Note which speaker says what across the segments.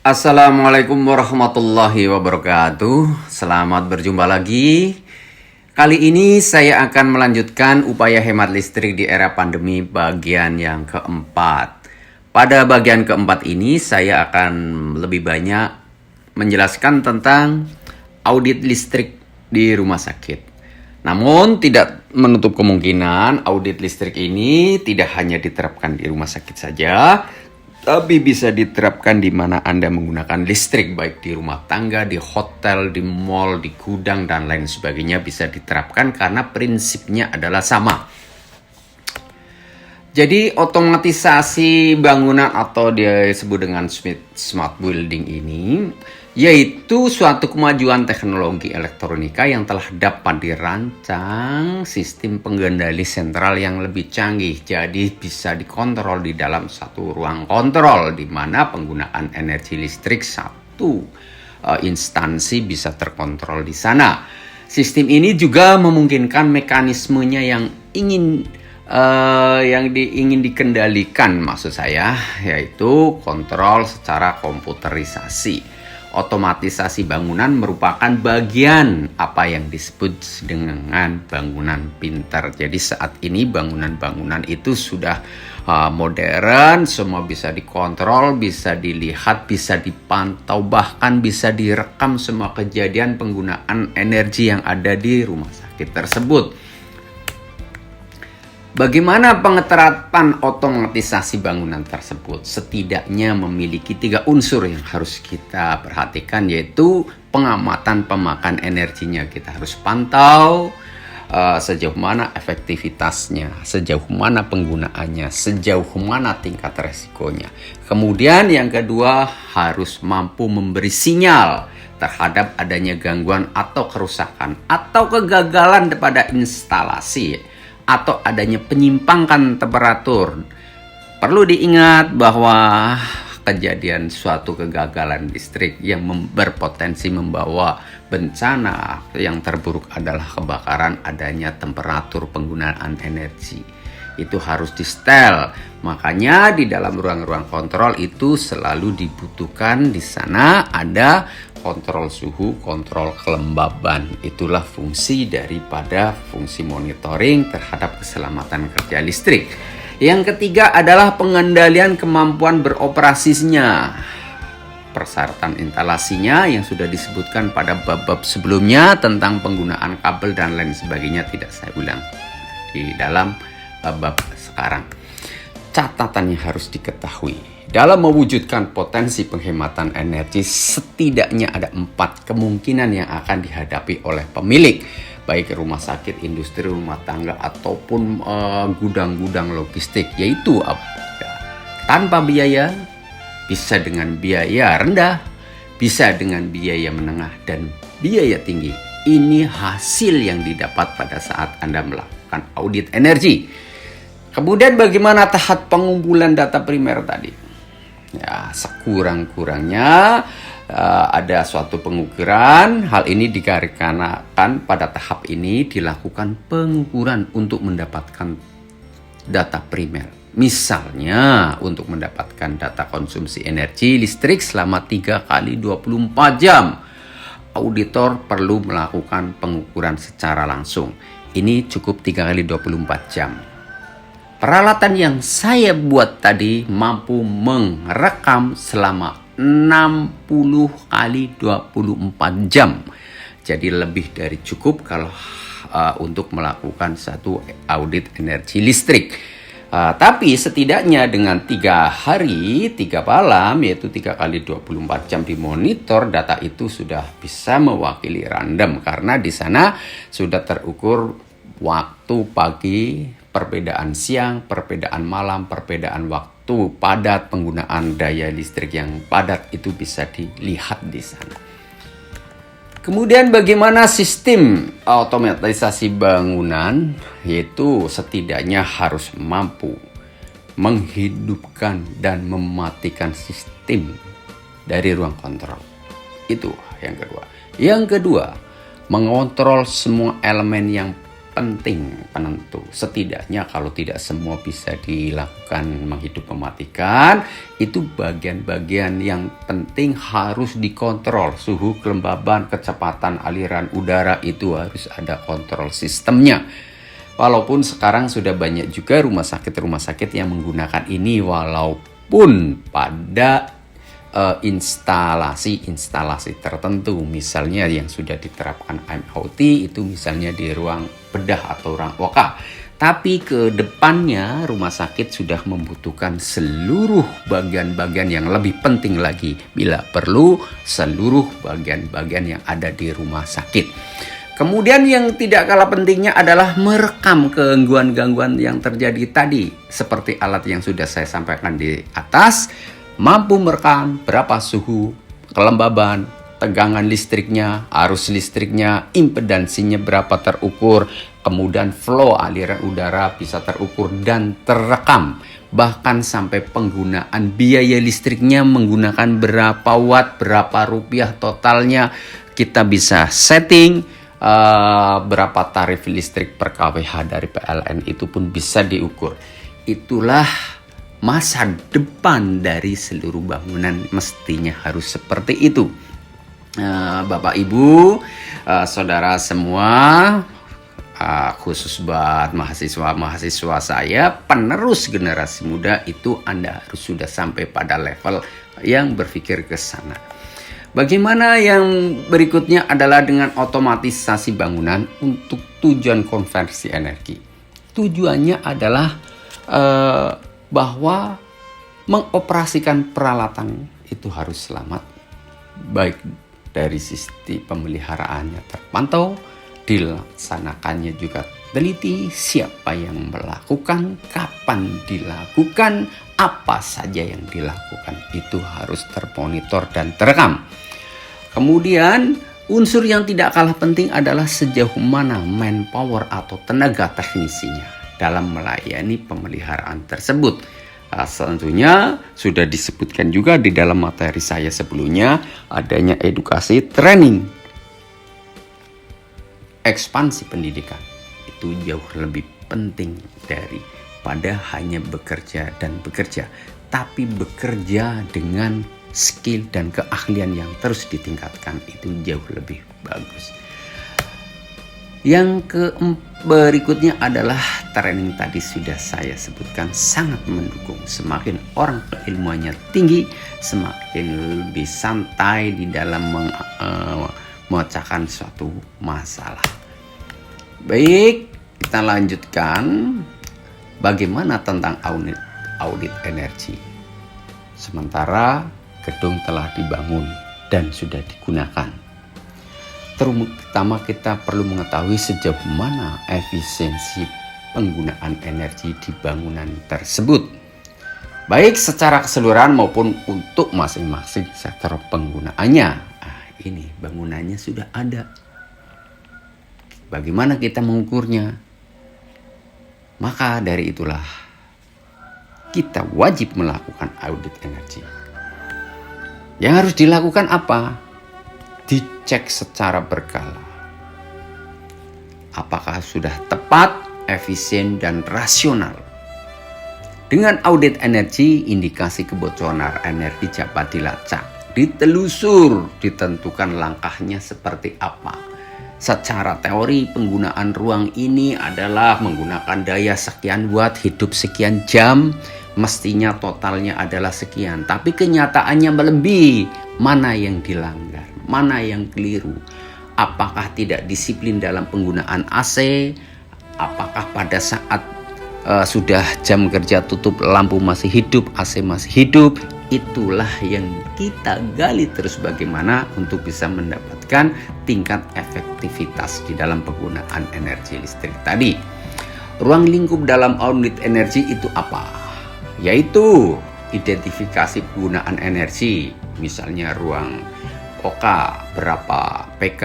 Speaker 1: Assalamualaikum warahmatullahi wabarakatuh. Selamat berjumpa lagi. Kali ini saya akan melanjutkan upaya hemat listrik di era pandemi bagian yang keempat. Pada bagian keempat ini saya akan lebih banyak menjelaskan tentang audit listrik di rumah sakit. Namun tidak menutup kemungkinan audit listrik ini tidak hanya diterapkan di rumah sakit saja, tapi bisa diterapkan di mana Anda menggunakan listrik, baik di rumah tangga, di hotel, di mall, di gudang, dan lain sebagainya bisa diterapkan karena prinsipnya adalah sama. Jadi otomatisasi bangunan atau disebut dengan smart building ini yaitu suatu kemajuan teknologi elektronika yang telah dapat dirancang sistem pengendali sentral yang lebih canggih. Jadi bisa dikontrol di dalam satu ruang kontrol di mana penggunaan energi listrik satu instansi bisa terkontrol di sana. Sistem ini juga memungkinkan mekanismenya yang ingin dikendalikan, maksud saya, yaitu kontrol secara komputerisasi. Otomatisasi bangunan merupakan bagian apa yang disebut dengan bangunan pintar. Jadi saat ini bangunan-bangunan itu sudah modern, semua bisa dikontrol, bisa dilihat, bisa dipantau, bahkan bisa direkam semua kejadian penggunaan energi yang ada di rumah sakit tersebut. Bagaimana pengetatan otomatisasi bangunan tersebut? Setidaknya memiliki 3 unsur yang harus kita perhatikan, yaitu pengamatan pemakan energinya. Kita harus pantau sejauh mana efektivitasnya, sejauh mana penggunaannya, sejauh mana tingkat resikonya. Kemudian yang kedua, harus mampu memberi sinyal terhadap adanya gangguan atau kerusakan atau kegagalan pada instalasi atau adanya penyimpangan temperatur. Perlu diingat bahwa kejadian suatu kegagalan listrik yang berpotensi membawa bencana yang terburuk adalah kebakaran, adanya temperatur penggunaan energi. Itu harus di-setel. Makanya di dalam ruang-ruang kontrol itu selalu dibutuhkan di sana ada kontrol suhu, kontrol kelembaban. Itulah fungsi daripada fungsi monitoring terhadap keselamatan kerja listrik. Yang ketiga adalah pengendalian kemampuan beroperasinya. Persyaratan instalasinya yang sudah disebutkan pada bab-bab sebelumnya tentang penggunaan kabel dan lain sebagainya tidak saya ulang di dalam bab sekarang. Catatannya harus diketahui. Dalam mewujudkan potensi penghematan energi, setidaknya ada 4 kemungkinan yang akan dihadapi oleh pemilik, baik rumah sakit, industri, rumah tangga, ataupun gudang-gudang logistik, yaitu tanpa biaya, bisa dengan biaya rendah, bisa dengan biaya menengah, dan biaya tinggi. Ini hasil yang didapat pada saat Anda melakukan audit energi. Kemudian bagaimana tahap pengumpulan data primer tadi? Ya, sekurang-kurangnya ada suatu pengukuran. Hal ini dikarenakan pada tahap ini dilakukan pengukuran untuk mendapatkan data primer. Misalnya untuk mendapatkan data konsumsi energi listrik selama 3 kali 24 jam. Auditor perlu melakukan pengukuran secara langsung. Ini cukup 3 kali 24 jam. Peralatan yang saya buat tadi mampu merekam selama 60 kali 24 jam. Jadi lebih dari cukup kalau untuk melakukan satu audit energi listrik. Tapi setidaknya dengan 3 hari 3 malam, yaitu 3 kali 24 jam dimonitor, data itu sudah bisa mewakili random karena di sana sudah terukur waktu pagi, perbedaan siang, perbedaan malam, perbedaan waktu, padat, penggunaan daya listrik yang padat itu bisa dilihat di sana. Kemudian bagaimana sistem otomatisasi bangunan, yaitu setidaknya harus mampu menghidupkan dan mematikan sistem dari ruang kontrol. Itu yang kedua. Yang kedua, mengontrol semua elemen yang penting penentu. Setidaknya kalau tidak semua bisa dilakukan menghidup mematikan, itu bagian-bagian yang penting harus dikontrol. Suhu, kelembaban, kecepatan aliran udara itu harus ada kontrol sistemnya. Walaupun sekarang sudah banyak juga rumah sakit yang menggunakan ini, walaupun pada instalasi tertentu, misalnya yang sudah diterapkan MOT itu misalnya di ruang bedah atau ruang OK. Tapi ke depannya rumah sakit sudah membutuhkan seluruh bagian-bagian yang lebih penting lagi, bila perlu seluruh bagian-bagian yang ada di rumah sakit. Kemudian yang tidak kalah pentingnya adalah merekam gangguan-gangguan yang terjadi tadi, seperti alat yang sudah saya sampaikan di atas. Mampu merekam berapa suhu, kelembaban, tegangan listriknya, arus listriknya, impedansinya berapa terukur, kemudian flow aliran udara bisa terukur dan terekam. Bahkan sampai penggunaan biaya listriknya menggunakan berapa watt, berapa rupiah totalnya, kita bisa setting. Berapa tarif listrik per kWh dari PLN itu pun bisa diukur. Itulah masa depan dari seluruh bangunan, mestinya harus seperti itu. Bapak Ibu, saudara semua, khusus buat mahasiswa saya, penerus generasi muda itu Anda harus sudah sampai pada level yang berpikir ke sana. Bagaimana yang berikutnya adalah dengan otomatisasi bangunan untuk tujuan konversi energi. Tujuannya adalah bahwa mengoperasikan peralatan itu harus selamat, baik dari sisi pemeliharaannya terpantau, dilaksanakannya juga teliti, siapa yang melakukan, kapan dilakukan, apa saja yang dilakukan, itu harus termonitor dan terekam. Kemudian unsur yang tidak kalah penting adalah sejauh mana manpower atau tenaga teknisinya dalam melayani pemeliharaan tersebut. Tentunya sudah disebutkan juga di dalam materi saya sebelumnya, adanya edukasi, training, ekspansi pendidikan. Itu jauh lebih penting daripada hanya bekerja, tapi bekerja dengan skill dan keahlian yang terus ditingkatkan, itu jauh lebih bagus. Yang berikutnya adalah training, tadi sudah saya sebutkan, sangat mendukung. Semakin orang keilmuannya tinggi, semakin lebih santai di dalam memecahkan suatu masalah. Baik, kita lanjutkan. Bagaimana tentang audit energi? Sementara gedung telah dibangun dan sudah digunakan, terutama kita perlu mengetahui sejauh mana efisiensi penggunaan energi di bangunan tersebut, baik secara keseluruhan maupun untuk masing-masing sektor penggunaannya. Ini bangunannya sudah ada, bagaimana kita mengukurnya? Maka dari itulah kita wajib melakukan audit energi. Yang harus dilakukan apa? Dicek secara berkala. Apakah sudah tepat, efisien, dan rasional? Dengan audit energi, indikasi kebocoran energi dapat dilacak, ditelusur, ditentukan langkahnya seperti apa. Secara teori, penggunaan ruang ini adalah menggunakan daya sekian watt, hidup sekian jam, mestinya totalnya adalah sekian. Tapi kenyataannya melebihi. Mana yang dilanggar? Mana yang keliru? Apakah tidak disiplin dalam penggunaan AC? Apakah pada saat sudah jam kerja tutup, lampu masih hidup, AC masih hidup? Itulah yang kita gali terus, bagaimana untuk bisa mendapatkan tingkat efektivitas di dalam penggunaan energi listrik tadi. Ruang lingkup dalam audit energi itu apa? Yaitu identifikasi penggunaan energi, misalnya ruang OK, berapa PK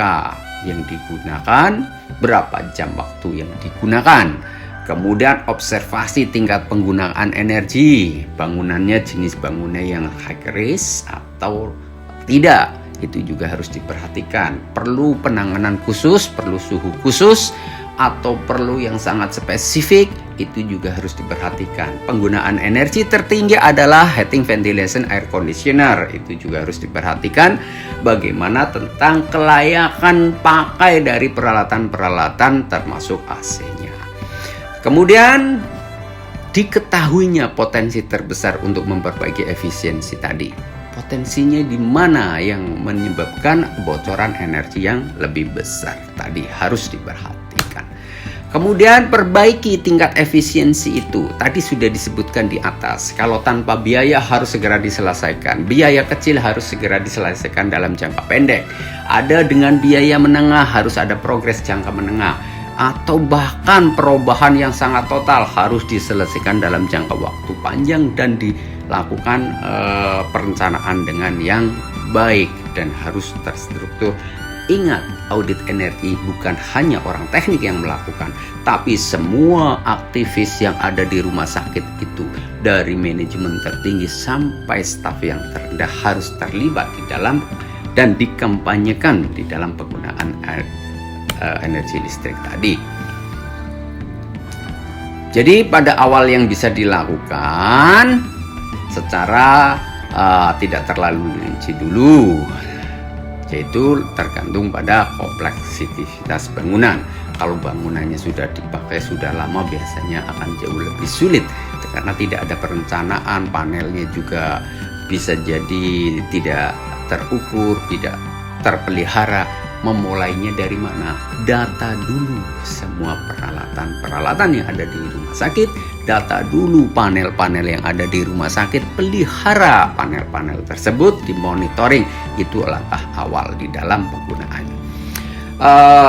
Speaker 1: yang digunakan, berapa jam waktu yang digunakan. Kemudian observasi tingkat penggunaan energi, bangunannya jenis bangunan yang high risk atau tidak, itu juga harus diperhatikan. Perlu penanganan khusus, perlu suhu khusus, atau perlu yang sangat spesifik, itu juga harus diperhatikan. Penggunaan energi tertinggi adalah heating, ventilation, air conditioner. Itu juga harus diperhatikan. Bagaimana tentang kelayakan pakai dari peralatan-peralatan termasuk AC-nya. Kemudian diketahuinya potensi terbesar untuk memperbaiki efisiensi tadi. Potensinya di mana yang menyebabkan kebocoran energi yang lebih besar tadi harus diperhatikan. Kemudian perbaiki tingkat efisiensi itu. Tadi sudah disebutkan di atas. Kalau tanpa biaya harus segera diselesaikan. Biaya kecil harus segera diselesaikan dalam jangka pendek. Ada dengan biaya menengah harus ada progres jangka menengah. Atau bahkan perubahan yang sangat total harus diselesaikan dalam jangka waktu panjang dan dilakukan perencanaan dengan yang baik dan harus terstruktur. Ingat, audit energi bukan hanya orang teknik yang melakukan, tapi semua aktivis yang ada di rumah sakit itu, dari manajemen tertinggi sampai staf yang terendah harus terlibat di dalam dan dikampanyekan di dalam penggunaan energi listrik tadi. Jadi pada awal yang bisa dilakukan secara tidak terlalu rinci dulu, yaitu tergantung pada kompleksitas bangunan. Kalau bangunannya sudah dipakai sudah lama, biasanya akan jauh lebih sulit karena tidak ada perencanaan. Panelnya juga bisa jadi tidak terukur, tidak terpelihara. Memulainya dari mana? Data dulu semua peralatan yang ada di rumah sakit, data dulu panel-panel yang ada di rumah sakit, pelihara panel-panel tersebut, dimonitoring. Itu langkah awal di dalam penggunaannya.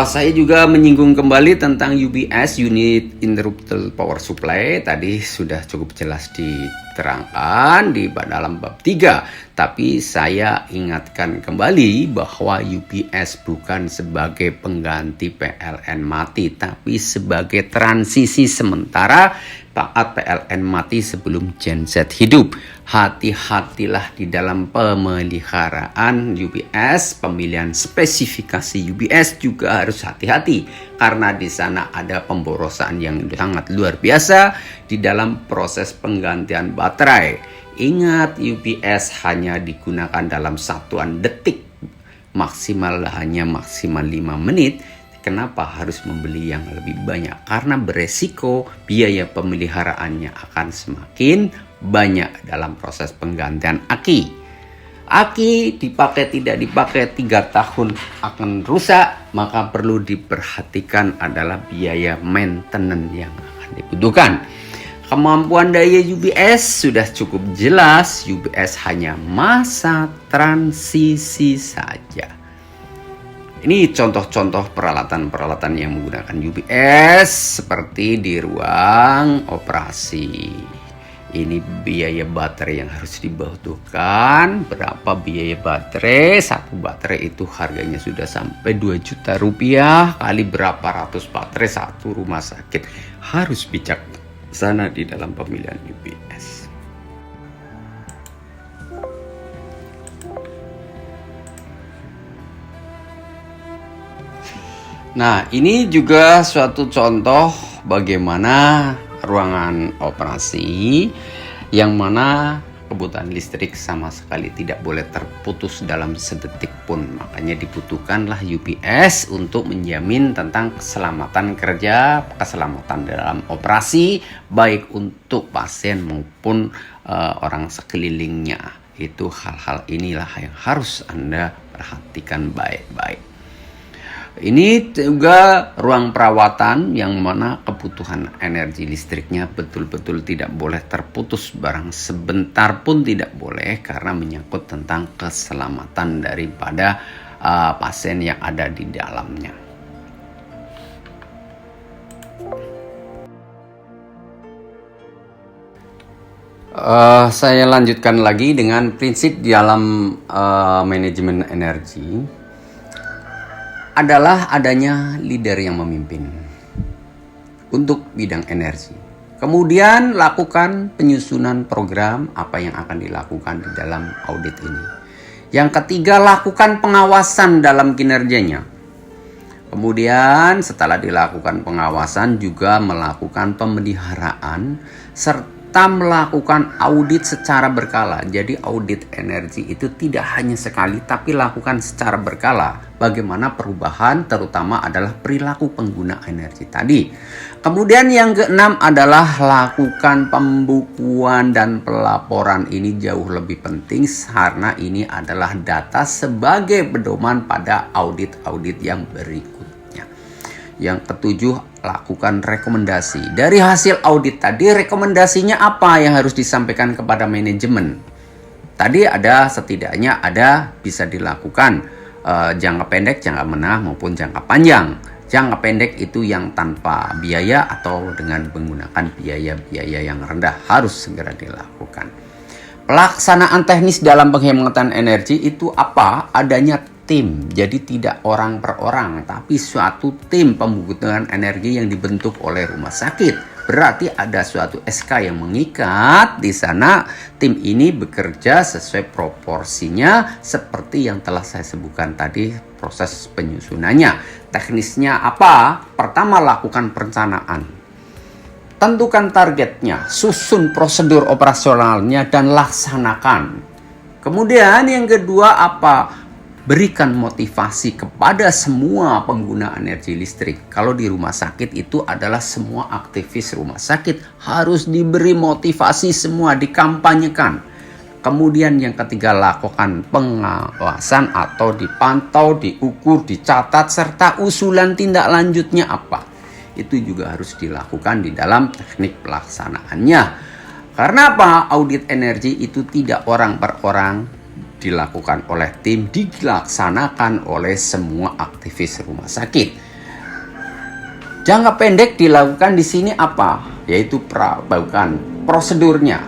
Speaker 1: Saya juga menyinggung kembali tentang UPS, Unit Interruptible Power Supply. Tadi sudah cukup jelas diterangkan di dalam bab 3. Tapi saya ingatkan kembali bahwa UPS bukan sebagai pengganti PLN mati, tapi sebagai transisi sementara saat PLN mati sebelum genset hidup. Hati-hatilah di dalam pemeliharaan UPS, pemilihan spesifikasi UPS juga harus hati-hati karena di sana ada pemborosan yang sangat luar biasa di dalam proses penggantian baterai. Ingat, UPS hanya digunakan dalam satuan detik, maksimal 5 menit. Kenapa harus membeli yang lebih banyak? Karena beresiko biaya pemeliharaannya akan semakin banyak dalam proses penggantian aki. Aki dipakai tidak dipakai 3 tahun akan rusak, maka perlu diperhatikan adalah biaya maintenance yang akan dibutuhkan. Kemampuan daya UPS sudah cukup jelas, UPS hanya masa transisi saja. Ini contoh-contoh peralatan-peralatan yang menggunakan UPS seperti di ruang operasi. Ini biaya baterai yang harus dibutuhkan. Berapa biaya baterai? Satu baterai itu harganya sudah sampai 2 juta rupiah. Kali berapa ratus baterai satu rumah sakit. Harus bijaksana di dalam pemilihan UPS. Nah, ini juga suatu contoh bagaimana ruangan operasi yang mana kebutuhan listrik sama sekali tidak boleh terputus dalam sedetik pun. Makanya dibutuhkanlah UPS untuk menjamin tentang keselamatan kerja, keselamatan dalam operasi, baik untuk pasien maupun orang sekelilingnya. Itu hal-hal inilah yang harus Anda perhatikan baik-baik. Ini juga ruang perawatan yang mana kebutuhan energi listriknya betul-betul tidak boleh terputus, barang sebentar pun tidak boleh karena menyangkut tentang keselamatan daripada pasien yang ada di dalamnya. Saya lanjutkan lagi dengan prinsip di dalam manajemen energi adalah adanya leader yang memimpin untuk bidang energi. Kemudian lakukan penyusunan program apa yang akan dilakukan di dalam audit ini. Yang ketiga, lakukan pengawasan dalam kinerjanya. Kemudian setelah dilakukan pengawasan juga melakukan pemeliharaan serta melakukan audit secara berkala. Jadi audit energi itu tidak hanya sekali tapi lakukan secara berkala. Bagaimana perubahan terutama adalah perilaku pengguna energi tadi. Kemudian yang keenam adalah lakukan pembukuan dan pelaporan. Ini jauh lebih penting karena ini adalah data sebagai pedoman pada audit-audit yang berikutnya. Yang ketujuh, lakukan rekomendasi. Dari hasil audit tadi, rekomendasinya apa yang harus disampaikan kepada manajemen? Tadi setidaknya bisa dilakukan jangka pendek, jangka menengah maupun jangka panjang. Jangka pendek itu yang tanpa biaya atau dengan menggunakan biaya-biaya yang rendah harus segera dilakukan. Pelaksanaan teknis dalam penghematan energi itu apa? Adanya tim. Jadi tidak orang per orang, tapi suatu tim pembukuan energi yang dibentuk oleh rumah sakit. Berarti ada suatu SK yang mengikat di sana. Tim ini bekerja sesuai proporsinya seperti yang telah saya sebutkan tadi proses penyusunannya. Teknisnya apa? Pertama, lakukan perencanaan. Tentukan targetnya, susun prosedur operasionalnya dan laksanakan. Kemudian yang kedua apa? Berikan motivasi kepada semua pengguna energi listrik. Kalau di rumah sakit itu adalah semua aktivis rumah sakit harus diberi motivasi semua, dikampanyekan. Kemudian yang ketiga, lakukan pengawasan atau dipantau, diukur, dicatat, serta usulan tindak lanjutnya apa. Itu juga harus dilakukan di dalam teknik pelaksanaannya. Karena apa? Audit energi itu tidak orang per orang, dilakukan oleh tim, dilaksanakan oleh semua aktivis rumah sakit. Jangka pendek dilakukan di sini apa? Yaitu prosedurnya,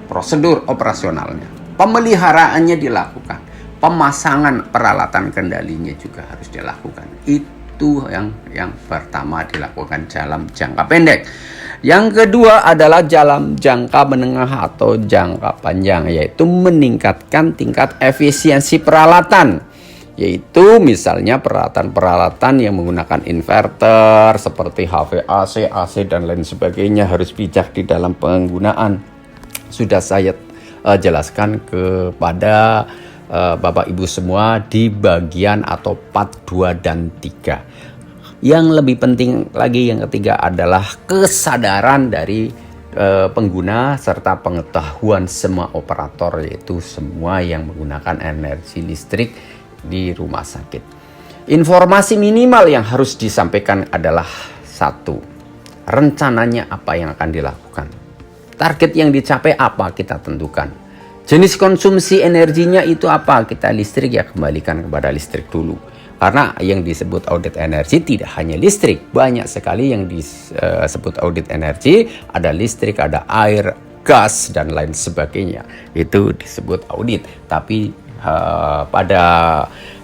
Speaker 1: prosedur operasionalnya, pemeliharaannya dilakukan, pemasangan peralatan kendalinya juga harus dilakukan. Itu yang pertama dilakukan dalam jangka pendek. Yang kedua adalah dalam jangka menengah atau jangka panjang, yaitu meningkatkan tingkat efisiensi peralatan. Yaitu misalnya peralatan-peralatan yang menggunakan inverter seperti HVAC, AC dan lain sebagainya harus bijak di dalam penggunaan. Sudah saya jelaskan kepada Bapak Ibu semua di bagian atau part 2 dan 3. Yang lebih penting lagi yang ketiga adalah kesadaran dari pengguna serta pengetahuan semua operator, yaitu semua yang menggunakan energi listrik di rumah sakit. Informasi minimal yang harus disampaikan adalah satu, rencananya apa yang akan dilakukan. Target yang dicapai apa kita tentukan. Jenis konsumsi energinya itu apa, kita listrik ya kembalikan kepada listrik dulu. Karena yang disebut audit energi tidak hanya listrik, banyak sekali yang disebut audit energi, ada listrik, ada air, gas dan lain sebagainya. Itu disebut audit. Tapi pada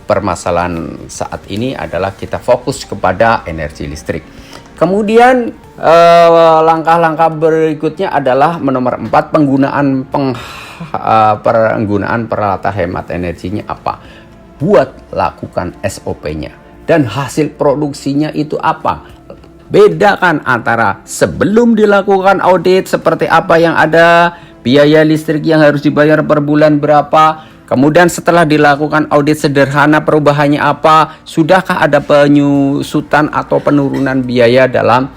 Speaker 1: permasalahan saat ini adalah kita fokus kepada energi listrik. Kemudian langkah-langkah berikutnya adalah nomor 4, penggunaan peralatan hemat energinya apa. Buat lakukan SOP-nya dan hasil produksinya itu apa. Bedakan antara sebelum dilakukan audit seperti apa yang ada, biaya listrik yang harus dibayar per bulan berapa, kemudian setelah dilakukan audit sederhana perubahannya apa, sudahkah ada penyusutan atau penurunan biaya dalam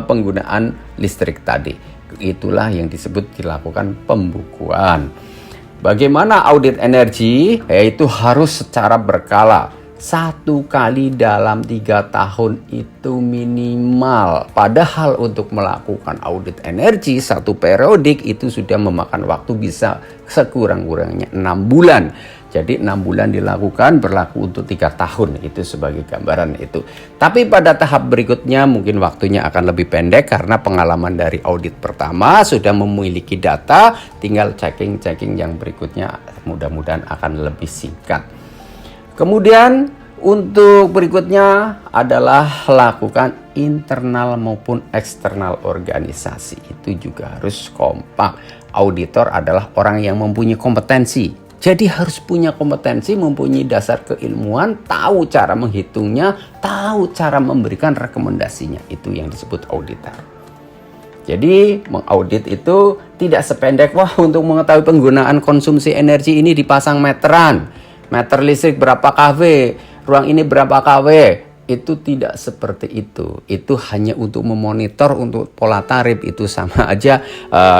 Speaker 1: penggunaan listrik tadi. Itulah yang disebut dilakukan pembukuan. Bagaimana audit energi? Yaitu harus secara berkala. 1 kali dalam 3 tahun itu minimal. Padahal untuk melakukan audit energi 1 periodik itu sudah memakan waktu bisa sekurang-kurangnya 6 bulan. Jadi 6 bulan dilakukan berlaku untuk 3 tahun. Itu sebagai gambaran itu. Tapi pada tahap berikutnya mungkin waktunya akan lebih pendek karena pengalaman dari audit pertama sudah memiliki data. Tinggal checking yang berikutnya mudah-mudahan akan lebih singkat. Kemudian untuk berikutnya adalah lakukan internal maupun eksternal organisasi. Itu juga harus kompak. Auditor adalah orang yang mempunyai kompetensi. Jadi harus punya kompetensi, mempunyai dasar keilmuan, tahu cara menghitungnya, tahu cara memberikan rekomendasinya. Itu yang disebut auditor. Jadi mengaudit itu tidak sependek, wah untuk mengetahui penggunaan konsumsi energi ini dipasang meteran. Meter listrik berapa kW, ruang ini berapa kW. Itu tidak seperti itu. Itu hanya untuk memonitor untuk pola tarif. Itu sama aja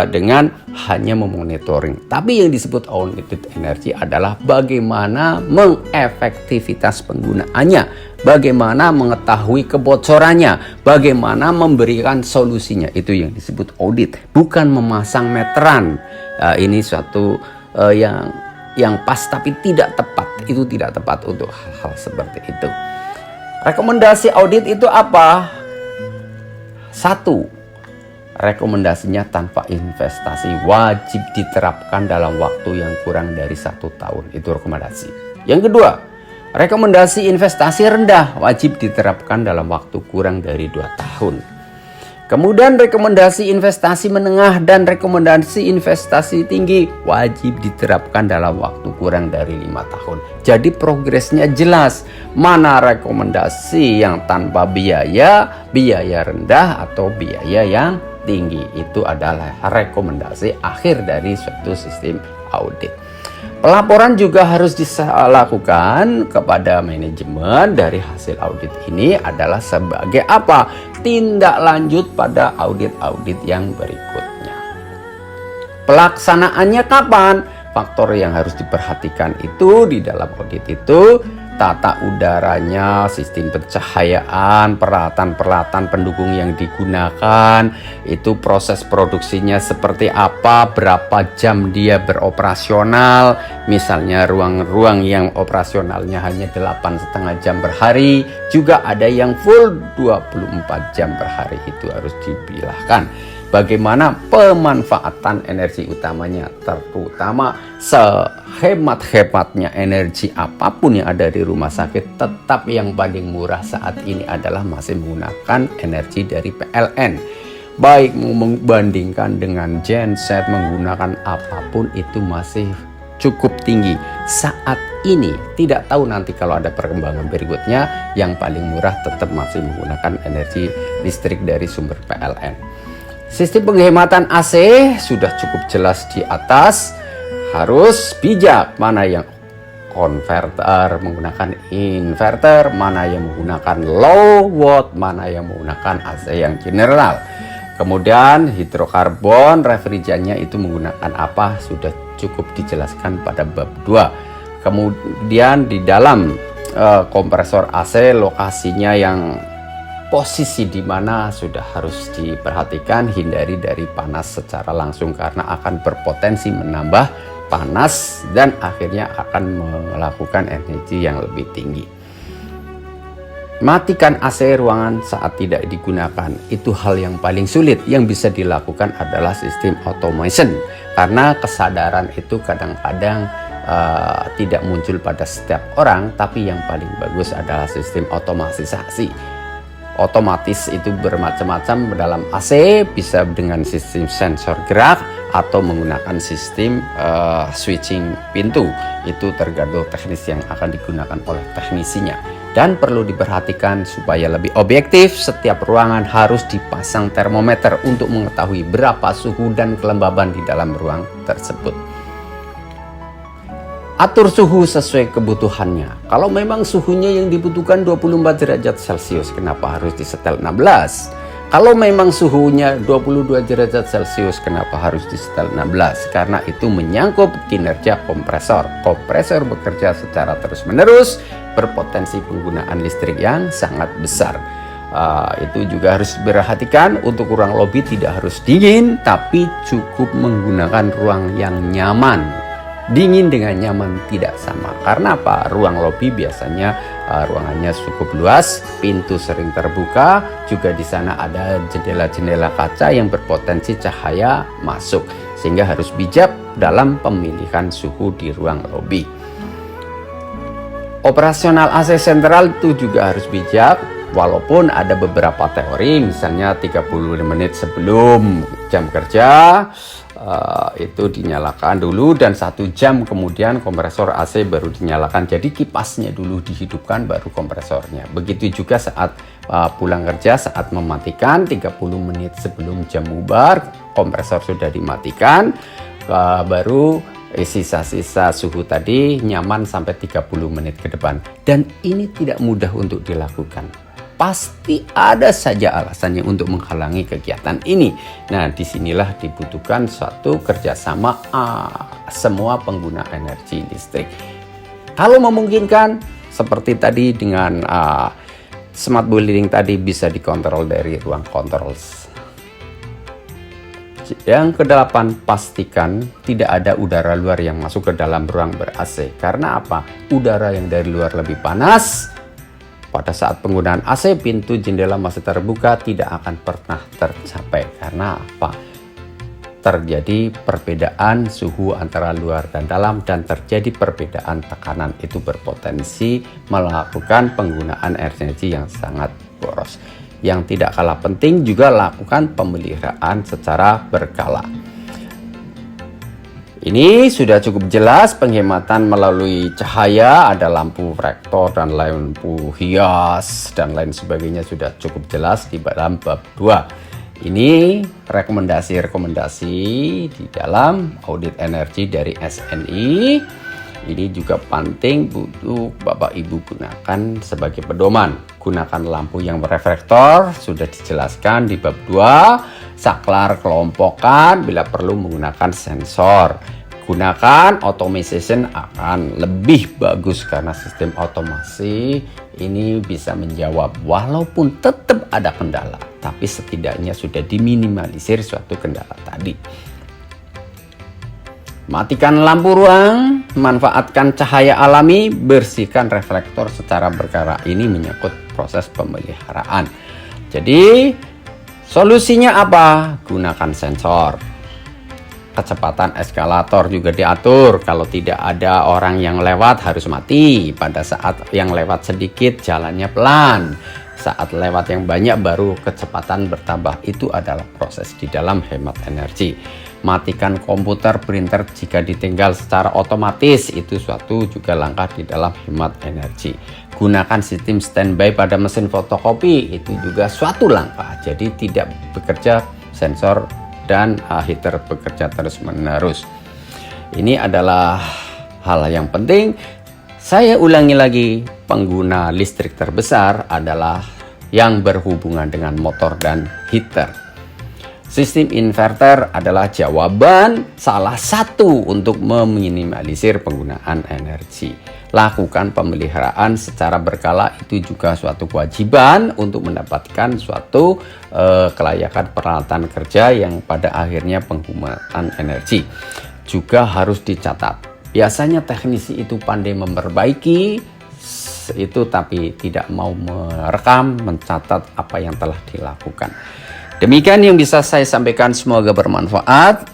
Speaker 1: dengan hanya memonitoring. Tapi yang disebut audit energi adalah bagaimana mengefektivitas penggunaannya, bagaimana mengetahui kebocorannya, bagaimana memberikan solusinya. Itu yang disebut audit, bukan memasang meteran. Ini suatu yang pas tapi tidak tepat. Itu tidak tepat untuk hal-hal seperti itu. Rekomendasi audit itu apa? 1. Rekomendasinya tanpa investasi wajib diterapkan dalam waktu yang kurang dari 1 tahun. Itu rekomendasi. Yang kedua, rekomendasi investasi rendah wajib diterapkan dalam waktu kurang dari 2 tahun. Kemudian rekomendasi investasi menengah dan rekomendasi investasi tinggi wajib diterapkan dalam waktu kurang dari 5 tahun. Jadi progresnya jelas. Mana rekomendasi yang tanpa biaya rendah atau biaya yang tinggi. Itu adalah rekomendasi akhir dari suatu sistem audit. Pelaporan juga harus dilakukan kepada manajemen dari hasil audit ini adalah sebagai apa? Tindak lanjut pada audit-audit yang berikutnya. Pelaksanaannya kapan? Faktor yang harus diperhatikan itu di dalam audit itu tata udaranya, sistem pencahayaan, peralatan-peralatan pendukung yang digunakan, itu proses produksinya seperti apa, berapa jam dia beroperasional. Misalnya ruang-ruang yang operasionalnya hanya 8,5 jam per hari, juga ada yang full 24 jam per hari. Itu harus dibilahkan. Bagaimana pemanfaatan energi utamanya, terutama sehemat-hematnya energi apapun yang ada di rumah sakit, tetap yang paling murah saat ini adalah masih menggunakan energi dari PLN. Baik membandingkan dengan genset, menggunakan apapun itu masih cukup tinggi saat ini. Tidak tahu nanti kalau ada perkembangan berikutnya, yang paling murah tetap masih menggunakan energi listrik dari sumber PLN. Sistem penghematan AC sudah cukup jelas di atas. Harus bijak mana yang konverter menggunakan inverter, mana yang menggunakan low watt, mana yang menggunakan AC yang general. Kemudian hidrokarbon refrigerannya itu menggunakan apa sudah cukup dijelaskan pada bab 2. Kemudian di dalam kompresor AC lokasinya yang posisi di mana sudah harus diperhatikan, hindari dari panas secara langsung karena akan berpotensi menambah panas dan akhirnya akan melakukan energi yang lebih tinggi. Matikan AC ruangan saat tidak digunakan, itu hal yang paling sulit. Yang bisa dilakukan adalah sistem automation karena kesadaran itu kadang-kadang tidak muncul pada setiap orang, tapi yang paling bagus adalah sistem otomatisasi. Otomatis itu bermacam-macam dalam AC, bisa dengan sistem sensor gerak atau menggunakan sistem switching pintu. Itu tergantung teknis yang akan digunakan oleh teknisinya. Dan perlu diperhatikan supaya lebih objektif, setiap ruangan harus dipasang termometer untuk mengetahui berapa suhu dan kelembaban di dalam ruang tersebut. Atur suhu sesuai kebutuhannya. Kalau memang suhunya yang dibutuhkan 24 derajat Celcius, kenapa harus disetel 16? Kalau memang suhunya 22 derajat Celcius, kenapa harus disetel 16? Karena itu menyangkut kinerja kompresor. Kompresor bekerja secara terus-menerus, berpotensi penggunaan listrik yang sangat besar. Itu juga harus diperhatikan. Untuk ruang lobi tidak harus dingin, tapi cukup menggunakan ruang yang nyaman. Dingin dengan nyaman tidak sama. Karena apa? Ruang lobi biasanya ruangannya cukup luas, pintu sering terbuka, juga di sana ada jendela-jendela kaca yang berpotensi cahaya masuk, sehingga harus bijak dalam pemilihan suhu di ruang lobi. Operasional AC sentral itu juga harus bijak. Walaupun ada beberapa teori, misalnya 30 menit sebelum jam kerja itu dinyalakan dulu, dan 1 jam kemudian kompresor AC baru dinyalakan. Jadi kipasnya dulu dihidupkan baru kompresornya. Begitu juga saat pulang kerja, saat mematikan 30 menit sebelum jam bubar, kompresor sudah dimatikan, baru sisa-sisa suhu tadi nyaman sampai 30 menit ke depan. Dan ini tidak mudah untuk dilakukan. Pasti ada saja alasannya untuk menghalangi kegiatan ini. Nah, disinilah dibutuhkan suatu kerjasama semua pengguna energi listrik. Kalau memungkinkan, seperti tadi dengan smart boiling tadi, bisa dikontrol dari ruang kontrol. Yang ke-8, pastikan tidak ada udara luar yang masuk ke dalam ruang ber-AC. Karena apa? Udara yang dari luar lebih panas. Pada saat penggunaan AC, pintu jendela masih terbuka, tidak akan pernah tercapai. Karena apa? Terjadi perbedaan suhu antara luar dan dalam, dan terjadi perbedaan tekanan. Itu berpotensi melakukan penggunaan energi yang sangat boros. Yang tidak kalah penting juga lakukan pemeliharaan secara berkala. Ini sudah cukup jelas penghematan melalui cahaya, ada lampu reflektor dan lampu hias dan lain sebagainya, sudah cukup jelas di dalam bab 2. Ini rekomendasi-rekomendasi di dalam audit energi dari SNI. Ini juga penting untuk Bapak Ibu gunakan sebagai pedoman. Gunakan lampu yang bereflektor, sudah dijelaskan di bab 2. Saklar kelompokan, bila perlu menggunakan sensor. Gunakan automation, akan lebih bagus karena sistem otomasi ini bisa menjawab walaupun tetap ada kendala, tapi setidaknya sudah diminimalisir suatu kendala tadi. Matikan lampu ruang, manfaatkan cahaya alami, bersihkan reflektor secara berkala. Ini menyangkut proses pemeliharaan. Jadi solusinya apa? Gunakan sensor. Kecepatan eskalator juga diatur. Kalau tidak ada orang yang lewat harus mati. Pada saat yang lewat sedikit jalannya pelan. Saat lewat yang banyak baru kecepatan bertambah. Itu adalah proses di dalam hemat energi. Matikan komputer, printer jika ditinggal secara otomatis. Itu suatu juga langkah di dalam hemat energi. Gunakan sistem standby pada mesin fotokopi. Itu juga suatu langkah. Jadi tidak bekerja sensor dan heater bekerja terus-menerus. Ini adalah hal yang penting. Saya ulangi lagi, pengguna listrik terbesar adalah yang berhubungan dengan motor dan heater. Sistem inverter adalah jawaban salah satu untuk meminimalisir penggunaan energi. Lakukan pemeliharaan secara berkala, itu juga suatu kewajiban untuk mendapatkan suatu kelayakan peralatan kerja yang pada akhirnya penggunaan energi. Juga harus dicatat. Biasanya teknisi itu pandai memperbaiki itu, tapi tidak mau merekam, mencatat apa yang telah dilakukan. Demikian yang bisa saya sampaikan, semoga bermanfaat.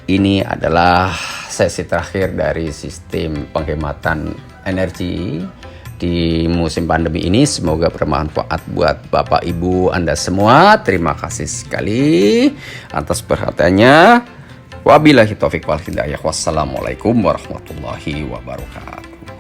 Speaker 1: Ini adalah sesi terakhir dari sistem penghematan energi di musim pandemi ini. Semoga bermanfaat buat Bapak Ibu Anda semua. Terima kasih sekali atas perhatiannya. Wabillahi taufiq wal hidayah. Wassalamualaikum warahmatullahi wabarakatuh.